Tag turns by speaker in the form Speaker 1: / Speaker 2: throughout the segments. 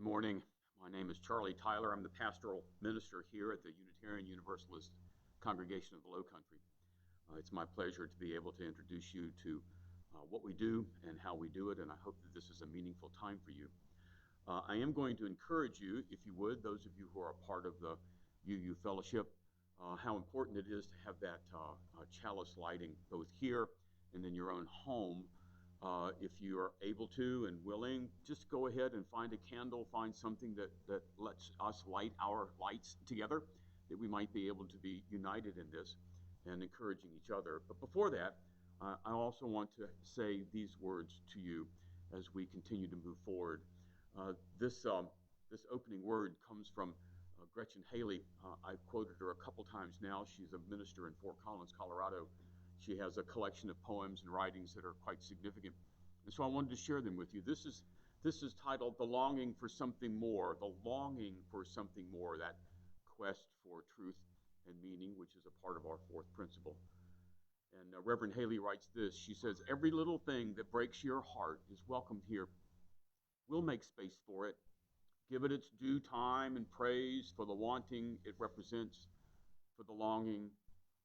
Speaker 1: morning. My name is Charlie Tyler. I'm the pastoral minister here at the Unitarian Universalist Congregation of the Low Country. It's my pleasure to be able to introduce you to what we do and how we do it, and I hope that this is a meaningful time for you. I am going to encourage you, if you would, those of you who are a part of the UU Fellowship, how important it is to have that chalice lighting both here and in your own home. If you are able to and willing, just go ahead and find a candle, find something that lets us light our lights together, that we might be able to be united in this and encouraging each other. But before that, I also want to say these words to you as we continue to move forward. This opening word comes from Gretchen Haley. I've quoted her a couple times now. She's a minister in Fort Collins, Colorado. She has a collection of poems and writings that are quite significant. And so I wanted to share them with you. This is titled The Longing for Something More, the longing for something more, that quest for truth and meaning, which is a part of our fourth principle. And Reverend Haley writes this. She says, "Every little thing that breaks your heart is welcomed here. We'll make space for it. Give it its due time and praise for the wanting it represents, for the longing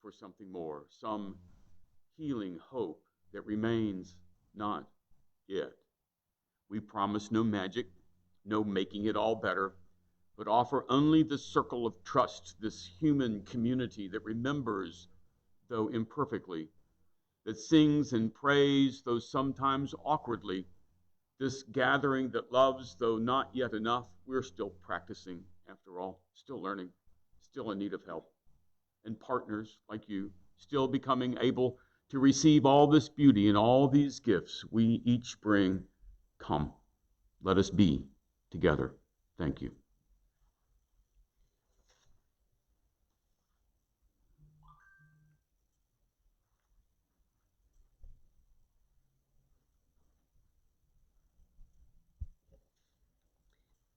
Speaker 1: for something more, some healing hope that remains not yet. We promise no magic, no making it all better, but offer only the circle of trust, this human community that remembers, though imperfectly, that sings and prays, though sometimes awkwardly, this gathering that loves, though not yet enough. We're still practicing, after all, still learning, still in need of help. And partners like you, still becoming able to receive all this beauty and all these gifts we each bring. Come, let us be together. Thank you."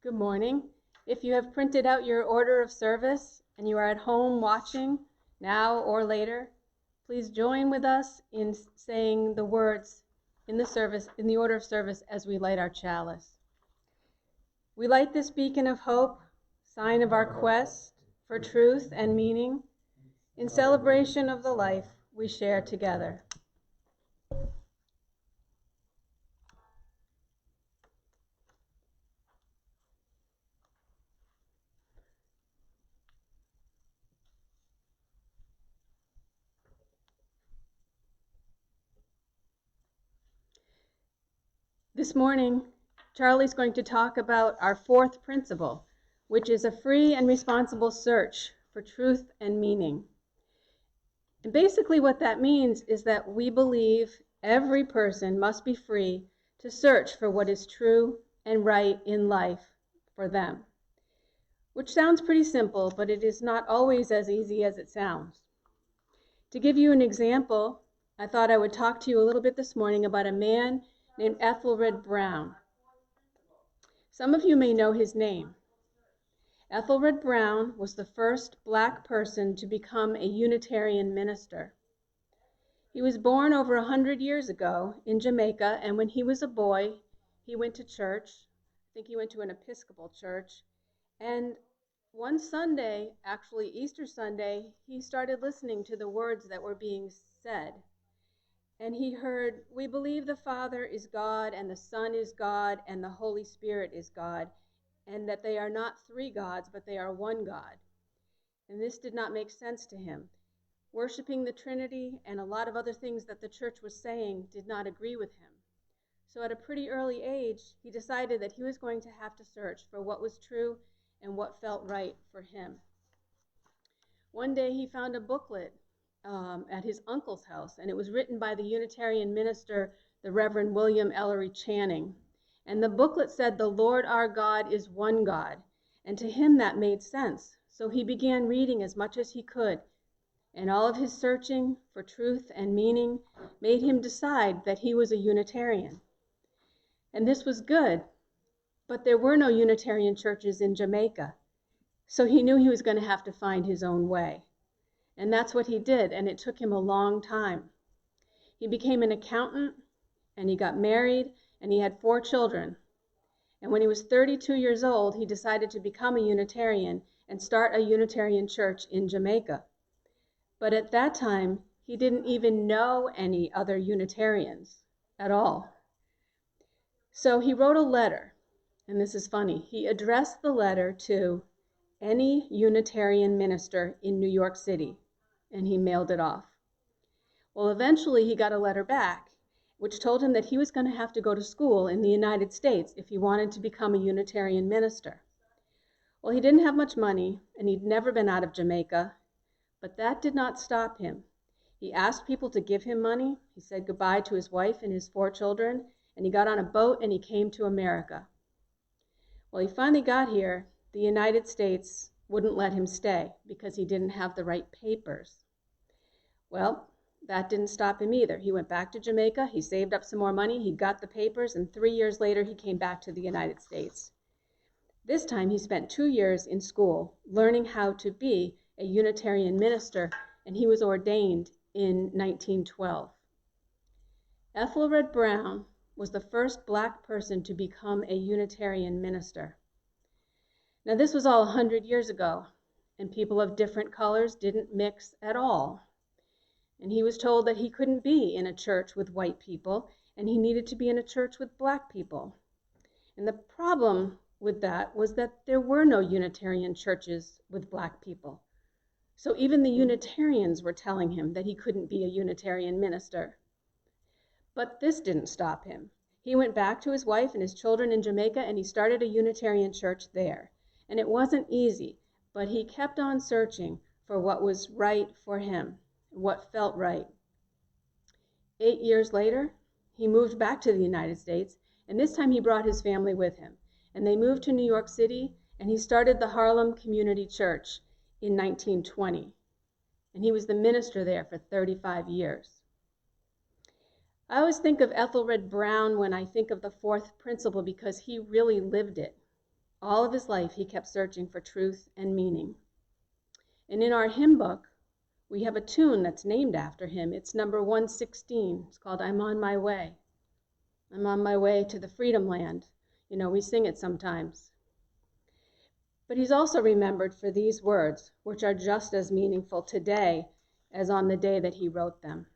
Speaker 2: Good morning. If you have printed out your order of service and you are at home watching now or later, please join with us in saying the words in the order of service as we light our chalice. We light this beacon of hope, sign of our quest for truth and meaning, in celebration of the life we share together. This morning, Charlie's going to talk about our fourth principle, which is a free and responsible search for truth and meaning. And basically what that means is that we believe every person must be free to search for what is true and right in life for them, which sounds pretty simple, but it is not always as easy as it sounds. To give you an example, I thought I would talk to you a little bit this morning about a man named Ethelred Brown. Some of you may know his name. Ethelred Brown was the first black person to become a Unitarian minister. He was born over 100 years ago in Jamaica, and when he was a boy, he went to church. I think he went to an Episcopal church. And one Sunday, actually Easter Sunday, he started listening to the words that were being said. And he heard, "We believe the Father is God, and the Son is God, and the Holy Spirit is God, and that they are not three gods, but they are one God." And this did not make sense to him. Worshiping the Trinity and a lot of other things that the church was saying did not agree with him. So at a pretty early age, he decided that he was going to have to search for what was true and what felt right for him. One day he found a booklet at his uncle's house, and it was written by the Unitarian minister, the Reverend William Ellery Channing. And the booklet said, "The Lord our God is one God." And to him that made sense. So he began reading as much as he could. And all of his searching for truth and meaning made him decide that he was a Unitarian. And this was good, but there were no Unitarian churches in Jamaica. So he knew he was going to have to find his own way. And that's what he did, and it took him a long time. He became an accountant, and he got married, and he had 4 children. And when he was 32 years old, he decided to become a Unitarian and start a Unitarian church in Jamaica. But at that time, he didn't even know any other Unitarians at all. So he wrote a letter, and this is funny. He addressed the letter to any Unitarian minister in New York City, and he mailed it off. Well, eventually he got a letter back, which told him that he was going to have to go to school in the United States if he wanted to become a Unitarian minister. Well, he didn't have much money, and he'd never been out of Jamaica, but that did not stop him. He asked people to give him money. He said goodbye to his wife and his 4 children, and he got on a boat and he came to America. Well, he finally got here. The United States wouldn't let him stay because he didn't have the right papers. Well, that didn't stop him either. He went back to Jamaica, he saved up some more money, he got the papers, and 3 years later he came back to the United States. This time he spent 2 years in school learning how to be a Unitarian minister, and he was ordained in 1912. Ethelred Brown was the first black person to become a Unitarian minister. Now this was all 100 years ago, and people of different colors didn't mix at all. And he was told that he couldn't be in a church with white people, and he needed to be in a church with black people. And the problem with that was that there were no Unitarian churches with black people. So even the Unitarians were telling him that he couldn't be a Unitarian minister. But this didn't stop him. He went back to his wife and his children in Jamaica, and he started a Unitarian church there. And it wasn't easy, but he kept on searching for what was right for him, what felt right. 8 years later, he moved back to the United States, and this time he brought his family with him. And they moved to New York City, and he started the Harlem Community Church in 1920. And he was the minister there for 35 years. I always think of Ethelred Brown when I think of the 4th principle because he really lived it. All of his life, he kept searching for truth and meaning. And in our hymn book, we have a tune that's named after him. It's number 116. It's called I'm on my way. I'm on my way to the freedom land. You know, we sing it sometimes. But he's also remembered for these words, which are just as meaningful today as on the day that he wrote them.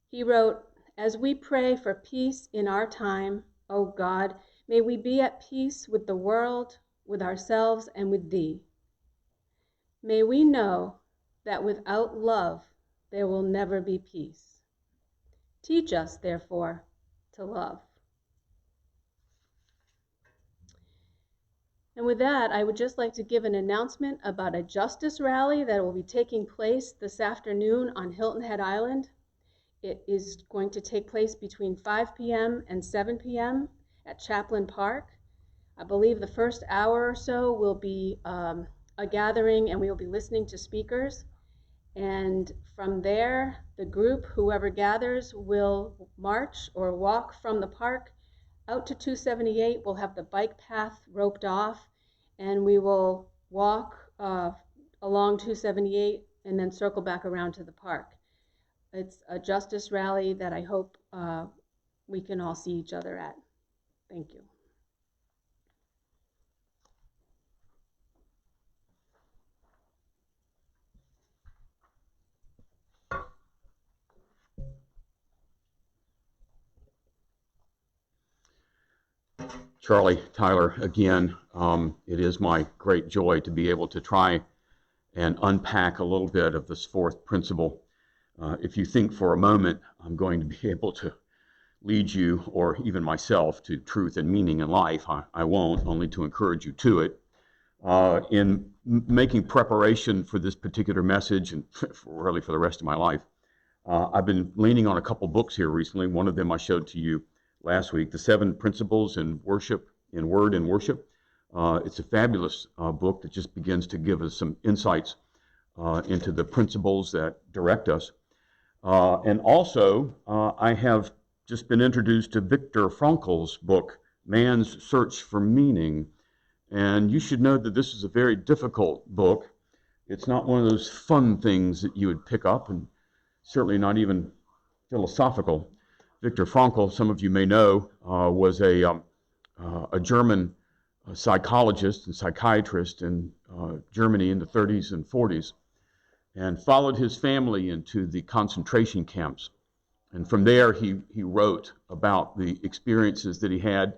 Speaker 2: He wrote, as we pray for peace in our time, O God, may we be at peace with the world, with ourselves, and with thee. May we know that without love there will never be peace. Teach us, therefore, to love. And with that, I would just like to give an announcement about a justice rally that will be taking place this afternoon on Hilton Head Island. It is going to take place between 5 p.m. and 7 p.m. at Chaplin Park. I believe the first hour or so will be a gathering, and we will be listening to speakers. And from there, the group, whoever gathers, will march or walk from the park out to 278. We'll have the bike path roped off, and we will walk along 278 and then circle back around to the park. It's a justice rally that I hope we can all see each other at. Thank you.
Speaker 1: Charlie, Tyler, again, it is my great joy to be able to try and unpack a little bit of this 4th principle. If you think for a moment I'm going to be able to lead you, or even myself, to truth and meaning in life, I won't, only to encourage you to it. In making preparation for this particular message, and really for the rest of my life, I've been leaning on a couple books here recently. One of them I showed to you last week, The 7 Principles in Worship, in Word and Worship. It's a fabulous book that just begins to give us some insights into the principles that direct us. And also, I have just been introduced to Viktor Frankl's book, Man's Search for Meaning. And you should know that this is a very difficult book. It's not one of those fun things that you would pick up, and certainly not even philosophical. Viktor Frankl, some of you may know, was a a German psychologist and psychiatrist in Germany in the 30s and 40s, and followed his family into the concentration camps. And from there, he wrote about the experiences that he had,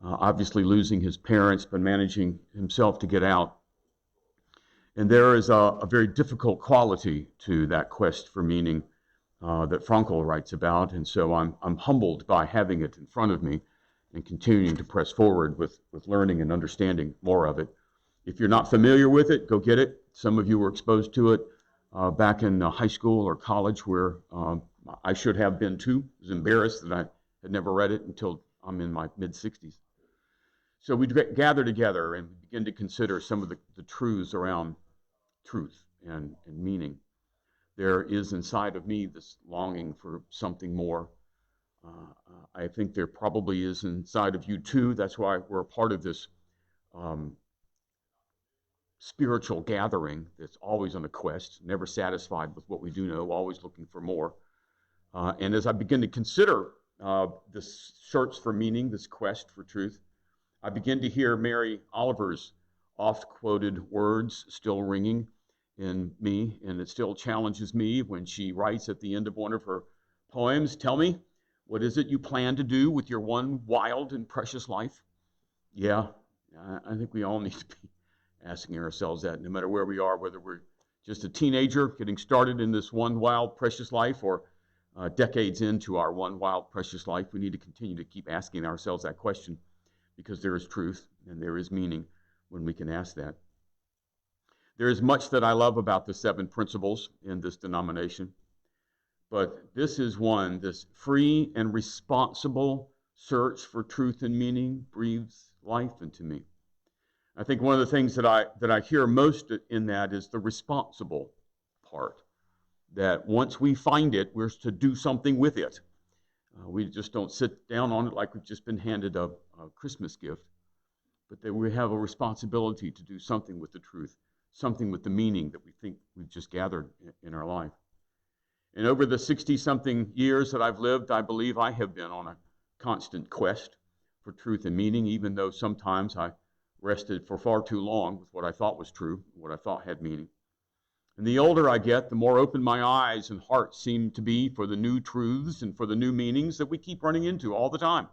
Speaker 1: obviously losing his parents, but managing himself to get out. And there is a very difficult quality to that quest for meaning that Frankl writes about. And so I'm humbled by having it in front of me and continuing to press forward with learning and understanding more of it. If you're not familiar with it, go get it. Some of you were exposed to it back in high school or college, where I should have been too. I was embarrassed that I had never read it until I'm in my mid-60s. So we gather together and begin to consider some of the truths around truth and meaning. There is inside of me this longing for something more. I think there probably is inside of you too. That's why we're a part of this spiritual gathering that's always on a quest, never satisfied with what we do know, always looking for more. And as I begin to consider this search for meaning, this quest for truth, I begin to hear Mary Oliver's oft-quoted words still ringing in me, and it still challenges me when she writes at the end of one of her poems, "Tell me, what is it you plan to do with your one wild and precious life?" Yeah, I think we all need to be asking ourselves that, no matter where we are, whether we're just a teenager getting started in this one wild, precious life, or decades into our one wild, precious life. We need to continue to keep asking ourselves that question, because there is truth and there is meaning when we can ask that. There is much that I love about the 7 principles in this denomination, but this is one, this free and responsible search for truth and meaning breathes life into me. I think one of the things that I hear most in that is the responsible part, that once we find it, we're to do something with it. We just don't sit down on it like we've just been handed a Christmas gift, but that we have a responsibility to do something with the truth, something with the meaning that we think we've just gathered in our life. And over the 60-something years that I've lived, I believe I have been on a constant quest for truth and meaning, even though sometimes I rested for far too long with what I thought was true, what I thought had meaning. And the older I get, the more open my eyes and heart seem to be for the new truths and for the new meanings that we keep running into all the time.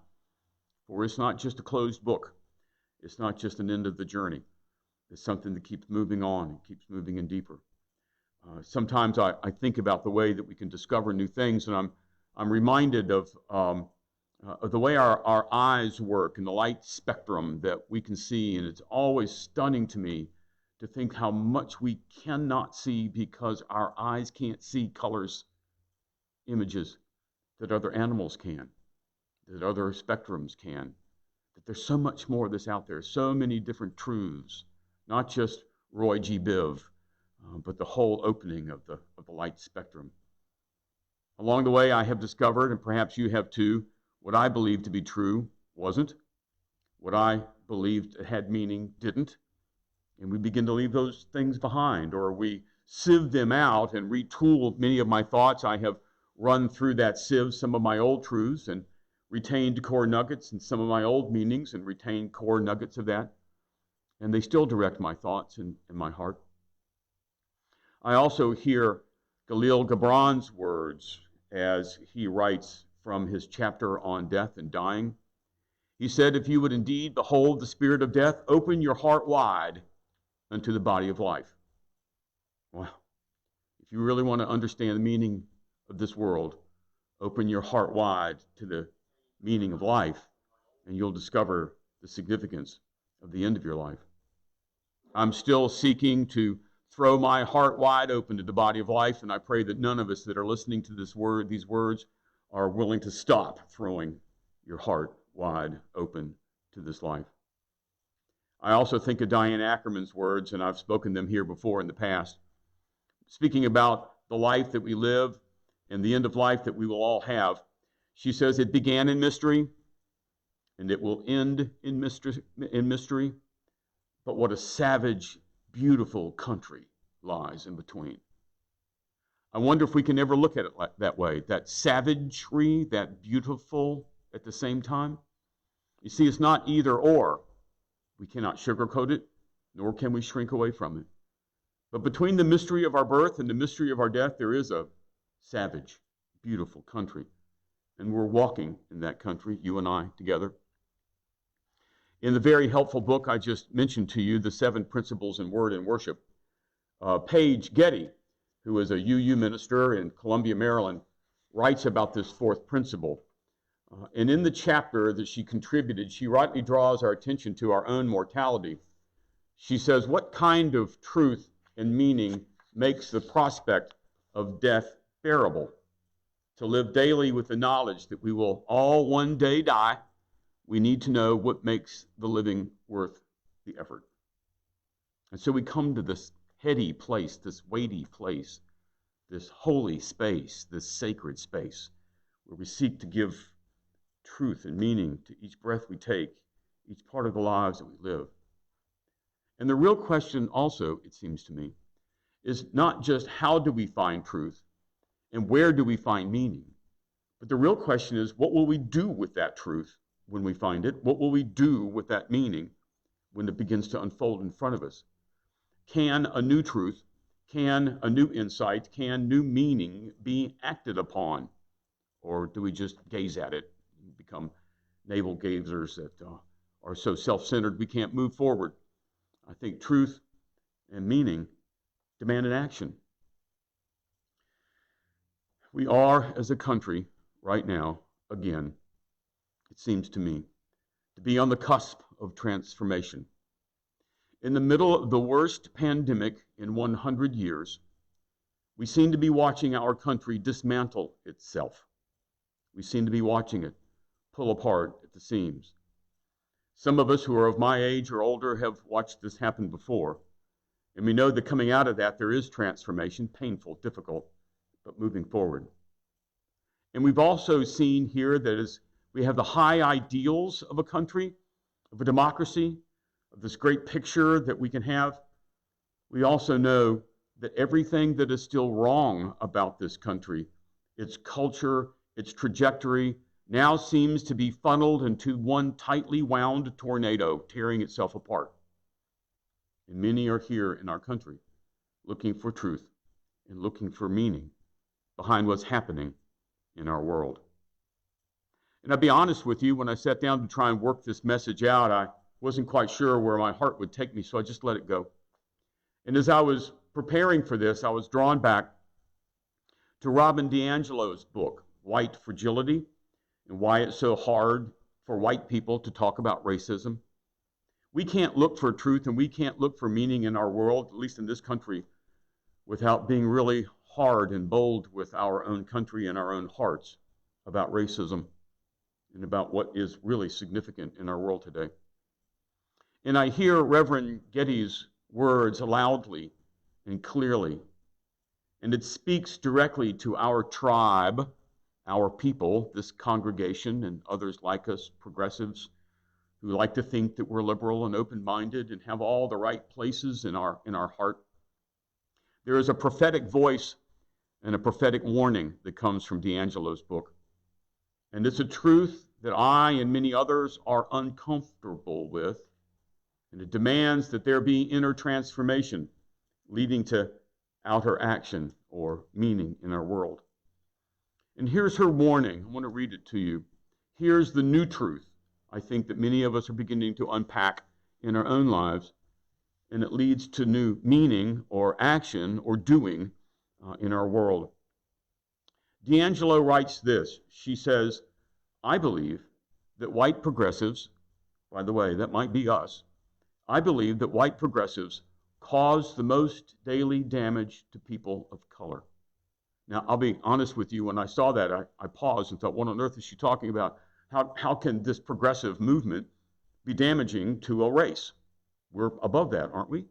Speaker 1: For it's not just a closed book. It's not just an end of the journey. It's something that keeps moving on and keeps moving in deeper. Sometimes I think about the way that we can discover new things, and I'm reminded of the way our eyes work and the light spectrum that we can see, and it's always stunning to me to think how much we cannot see because our eyes can't see colors, images that other animals can, that other spectrums can, that there's so much more of this out there, so many different truths, not just Roy G. Biv, but the whole opening of the light spectrum. Along the way, I have discovered, and perhaps you have too, what I believed to be true wasn't, what I believed had meaning didn't, and we begin to leave those things behind, or we sieve them out and retool many of my thoughts. I have run through that sieve some of my old truths and retained core nuggets and some of my old meanings and retained core nuggets of that, and they still direct my thoughts and my heart. I also hear Khalil Gibran's words as he writes from his chapter on death and dying. He said, "If you would indeed behold the spirit of death, open your heart wide unto the body of life." Wow. If you really want to understand the meaning of this world, open your heart wide to the meaning of life, and you'll discover the significance of the end of your life. I'm still seeking to throw my heart wide open to the body of life, and I pray that none of us that are listening to these words are willing to stop throwing your heart wide open to this life. I also think of Diane Ackerman's words, and I've spoken them here before in the past, speaking about the life that we live and the end of life that we will all have. She says, "It began in mystery, and it will end in mystery, but what a savage, beautiful country lies in between." I wonder if we can ever look at it that way, that savagery, that beautiful at the same time. You see, it's not either or. We cannot sugarcoat it, nor can we shrink away from it. But between the mystery of our birth and the mystery of our death, there is a savage, beautiful country. And we're walking in that country, you and I, together. In the very helpful book I just mentioned to you, The 7 Principles in Word and Worship, Paige, Getty, who is a UU minister in Columbia, Maryland, writes about this 4th principle. And in the chapter that she contributed, she rightly draws our attention to our own mortality. She says, what kind of truth and meaning makes the prospect of death bearable? To live daily with the knowledge that we will all one day die, we need to know what makes the living worth the effort. And so we come to this heady place, this weighty place, this holy space, this sacred space, where we seek to give truth and meaning to each breath we take, each part of the lives that we live. And the real question also, it seems to me, is not just how do we find truth and where do we find meaning, but the real question is, what will we do with that truth when we find it? What will we do with that meaning when it begins to unfold in front of us? Can a new truth, can a new insight, can new meaning be acted upon? Or do we just gaze at it and become navel gazers that are so self-centered we can't move forward? I think truth and meaning demand an action. We are, as a country, right now, again, it seems to me, to be on the cusp of transformation. In the middle of the worst pandemic in 100 years, we seem to be watching our country dismantle itself. We seem to be watching it pull apart at the seams. Some of us who are of my age or older have watched this happen before, and we know that coming out of that there is transformation, painful, difficult, but moving forward. And we've also seen here that as we have the high ideals of a country, of a democracy, of this great picture that we can have, we also know that everything that is still wrong about this country, its culture, its trajectory, now seems to be funneled into one tightly wound tornado tearing itself apart. And many are here in our country looking for truth and looking for meaning behind what's happening in our world. And I'll be honest with you, when I sat down to try and work this message out, I wasn't quite sure where my heart would take me, so I just let it go. And as I was preparing for this, I was drawn back to Robin DiAngelo's book, White Fragility, and why it's so hard for white people to talk about racism. We can't look for truth and we can't look for meaning in our world, at least in this country, without being really hard and bold with our own country and our own hearts about racism and about what is really significant in our world today. And I hear Reverend Getty's words loudly and clearly, and it speaks directly to our tribe, our people, this congregation, and others like us, progressives, who like to think that we're liberal and open-minded and have all the right places in our heart. There is a prophetic voice and a prophetic warning that comes from DiAngelo's book. And it's a truth that I and many others are uncomfortable with, and it demands that there be inner transformation leading to outer action or meaning in our world. And here's her warning. I want to read it to you. Here's the new truth I think that many of us are beginning to unpack in our own lives, and it leads to new meaning or action or doing in our world. DiAngelo writes this. She says, I believe that white progressives, by the way, that might be us, I believe that white progressives cause the most daily damage to people of color. Now, I'll be honest with you, when I saw that, I paused and thought, what on earth is she talking about? How can this progressive movement be damaging to a race? We're above that, aren't we?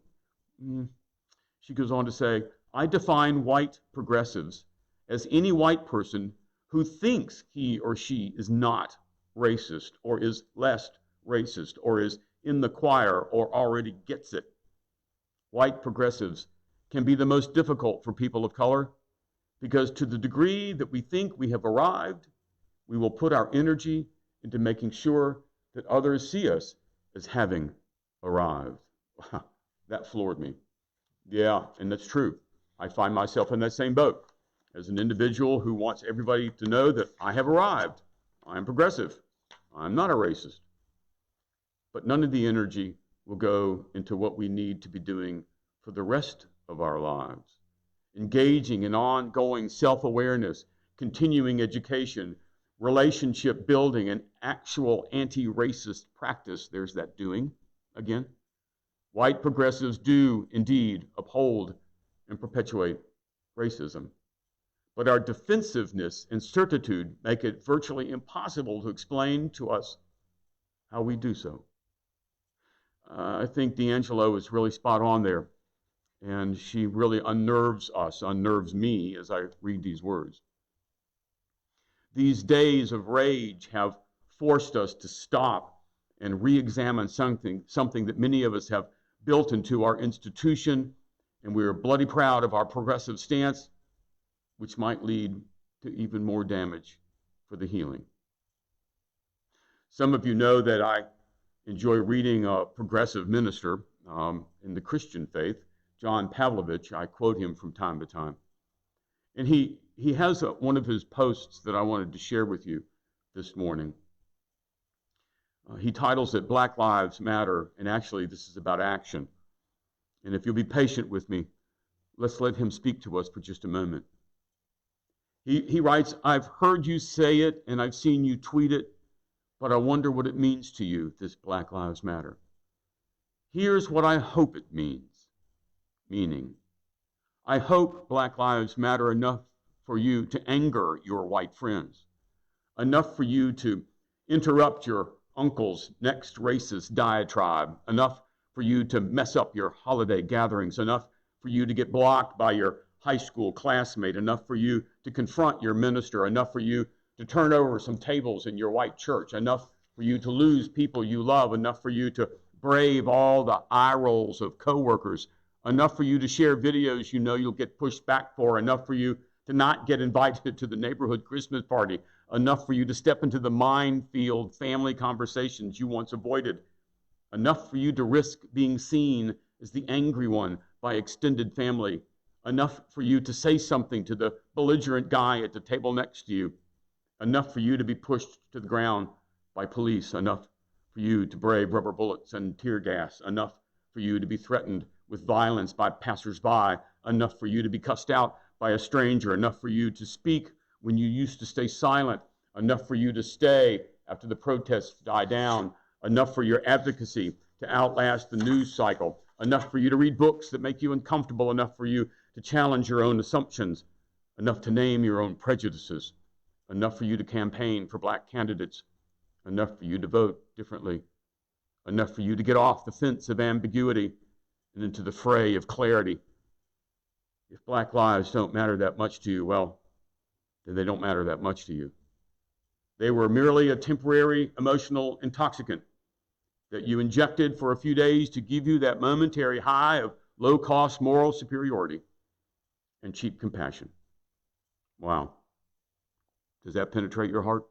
Speaker 1: She goes on to say, I define white progressives as any white person who thinks he or she is not racist or is less racist or is in the choir or already gets it. White progressives can be the most difficult for people of color, because to the degree that we think we have arrived, we will put our energy into making sure that others see us as having arrived. That floored me. Yeah, and that's true. I find myself in that same boat as an individual who wants everybody to know that I have arrived. I'm progressive. I'm not a racist. But none of the energy will go into what we need to be doing for the rest of our lives. Engaging in ongoing self-awareness, continuing education, relationship building, and actual anti-racist practice. There's that doing again. White progressives do indeed uphold and perpetuate racism. But our defensiveness and certitude make it virtually impossible to explain to us how we do so. I think D'Angelo is really spot on there, and she really unnerves us, unnerves me as I read these words. These days of rage have forced us to stop and re-examine something that many of us have built into our institution, and we are bloody proud of our progressive stance, which might lead to even more damage for the healing. Some of you know that I enjoy reading a progressive minister in the Christian faith, John Pavlovich. I quote him from time to time. And he has one of his posts that I wanted to share with you this morning. He titles it Black Lives Matter, and actually this is about action. And if you'll be patient with me, let's let him speak to us for just a moment. He writes, I've heard you say it and I've seen you tweet it, but I wonder what it means to you, this Black Lives Matter. Here's what I hope it means. Meaning, I hope Black Lives Matter enough for you to anger your white friends, enough for you to interrupt your uncle's next racist diatribe, enough for you to mess up your holiday gatherings, enough for you to get blocked by your high school classmate, enough for you to confront your minister, enough for you to turn over some tables in your white church, enough for you to lose people you love, enough for you to brave all the eye rolls of coworkers, enough for you to share videos you know you'll get pushed back for, enough for you to not get invited to the neighborhood Christmas party, enough for you to step into the minefield family conversations you once avoided, enough for you to risk being seen as the angry one by extended family, enough for you to say something to the belligerent guy at the table next to you, enough for you to be pushed to the ground by police, enough for you to brave rubber bullets and tear gas, enough for you to be threatened with violence by passersby, enough for you to be cussed out by a stranger, enough for you to speak when you used to stay silent, enough for you to stay after the protests die down, enough for your advocacy to outlast the news cycle, enough for you to read books that make you uncomfortable, enough for you to challenge your own assumptions, enough to name your own prejudices, enough for you to campaign for black candidates, enough for you to vote differently, enough for you to get off the fence of ambiguity and into the fray of clarity. If black lives don't matter that much to you, well, then they don't matter that much to you. They were merely a temporary emotional intoxicant that you injected for a few days to give you that momentary high of low-cost moral superiority and cheap compassion. Wow. Does that penetrate your heart?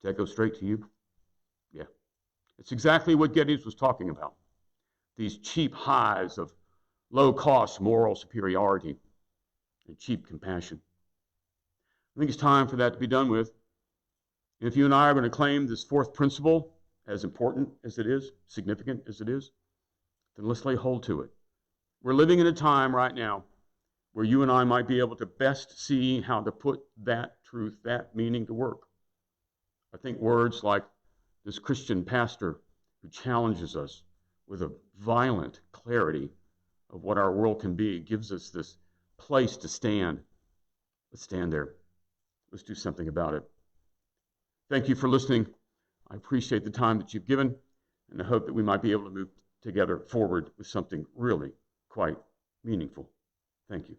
Speaker 1: Does that go straight to you? Yeah. It's exactly what Getty was talking about. These cheap highs of low-cost moral superiority and cheap compassion. I think it's time for that to be done with. And if you and I are going to claim this fourth principle, as important as it is, significant as it is, then let's lay hold to it. We're living in a time right now where you and I might be able to best see how to put that truth, that meaning to work. I think words like this Christian pastor who challenges us with a violent clarity of what our world can be gives us this place to stand. Let's stand there. Let's do something about it. Thank you for listening. I appreciate the time that you've given, and I hope that we might be able to move together forward with something really quite meaningful. Thank you.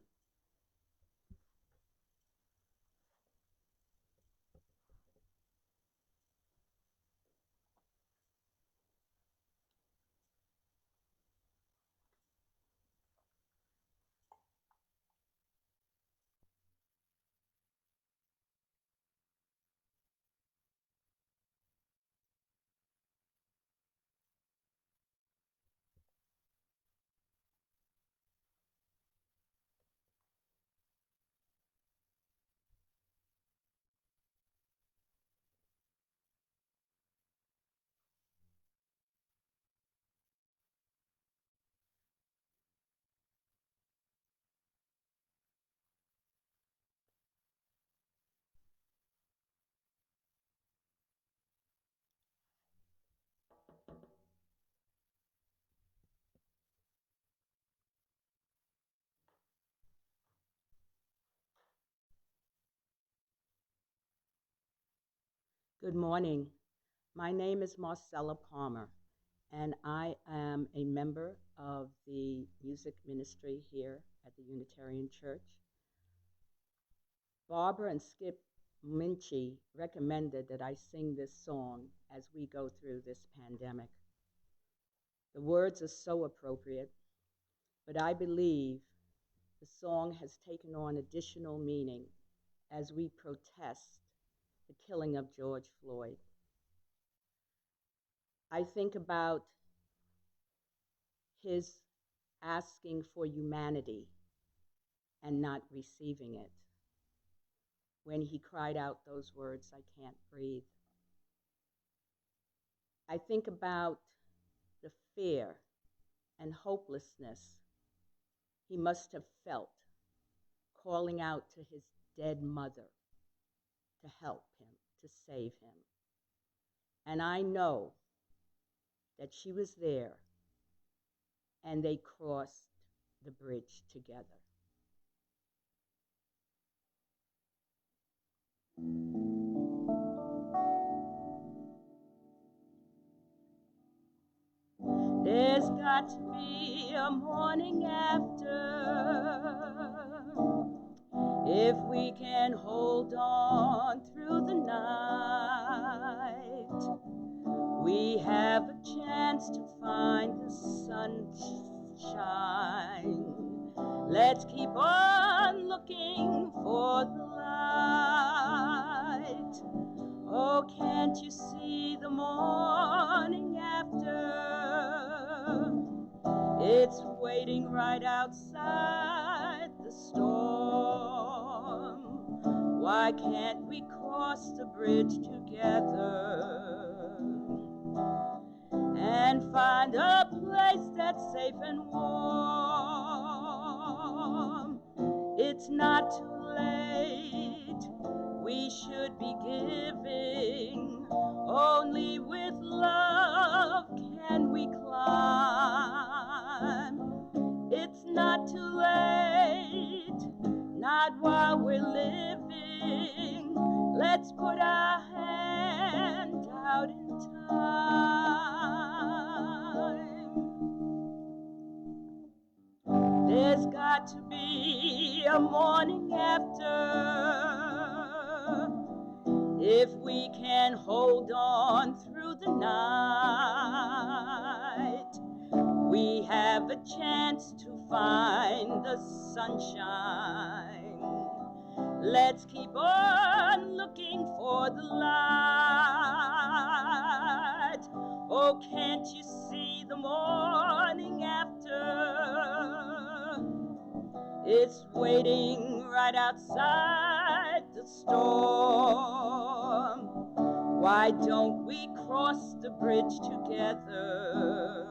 Speaker 3: Good morning. My name is Marcella Palmer, and I am a member of the music ministry here at the Unitarian Church. Barbara and Skip Minchie recommended that I sing this song as we go through this pandemic. The words are so appropriate, but I believe the song has taken on additional meaning as we protest the killing of George Floyd. I think about his asking for humanity and not receiving it when he cried out those words, "I can't breathe." I think about the fear and hopelessness he must have felt calling out to his dead mother to help him, to save him. And I know that she was there and they crossed the bridge together. There's got to be a morning after if we can hold on through the night. We have a chance to find the sunshine. Let's keep on looking for the light. Oh, can't you see the morning after? It's waiting right outside the storm. Why can't we cross the bridge together and find a place that's safe and warm? It's not too late. We should be giving. Only with love can we climb. It's not too late, not while we're living. Let's put our hand out in time. There's got to be a morning after if we can hold on through the night. We have a chance to find the sunshine. Let's keep on looking for the light. Oh, can't you see the morning after? It's waiting right outside the storm. Why don't we cross the bridge together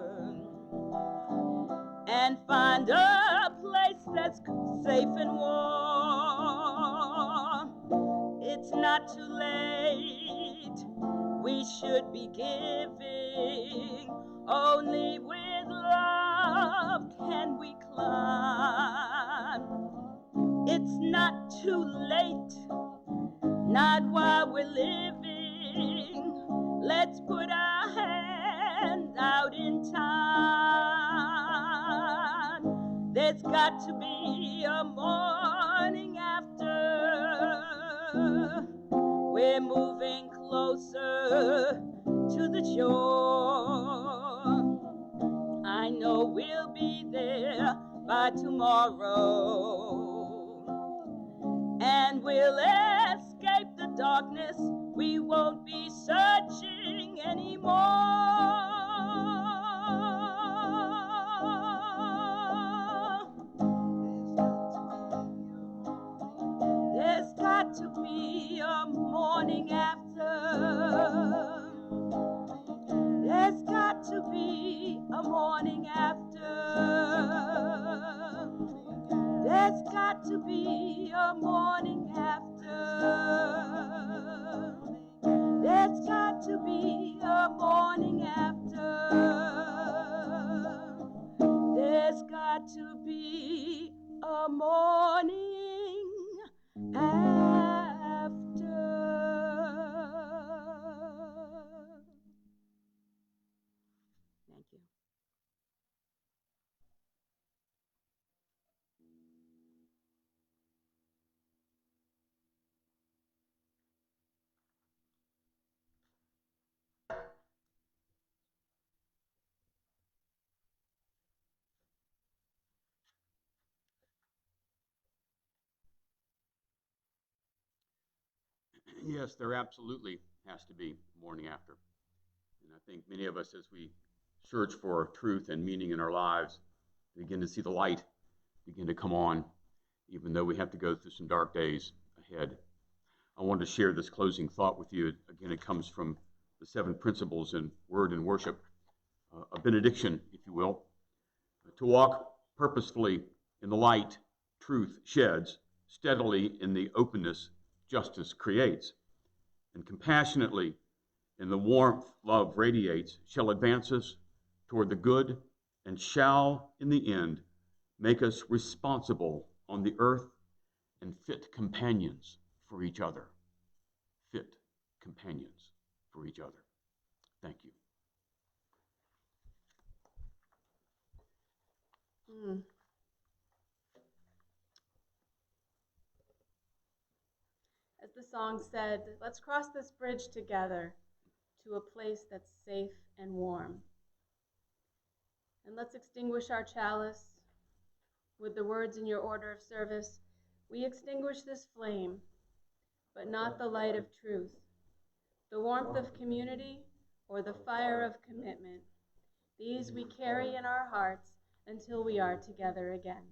Speaker 3: and find a place that's safe and warm? It's not too late. We should be giving. Only with love can we climb. It's not too late, not while we're living. Let's put our hand out in time. There's got to be a morning after. We're moving closer to the shore. I know we'll be there by tomorrow, and we'll escape the darkness. We won't be searching anymore. There's got to be a morning after. There's got to be a morning after. There's got to be a morning after. There's got to be a morning after. There's got to be a morning after. Thank you.
Speaker 1: Yes, there absolutely has to be morning after. And I think many of us, as we search for truth and meaning in our lives, begin to see the light begin to come on, even though we have to go through some dark days ahead. I wanted to share this closing thought with you. Again, it comes from the 7 principles in Word and Worship, a benediction, if you will. To walk purposefully in the light truth sheds, steadily in the openness justice creates, and compassionately in the warmth love radiates, shall advance us toward the good, and shall, in the end, make us responsible on the earth and fit companions for each other. Fit companions for each other. Thank you.
Speaker 2: As the song said, let's cross this bridge together to a place that's safe and warm. And let's extinguish our chalice with the words in your order of service. We extinguish this flame, but not the light of truth, the warmth of community, or the fire of commitment. These we carry in our hearts until we are together again.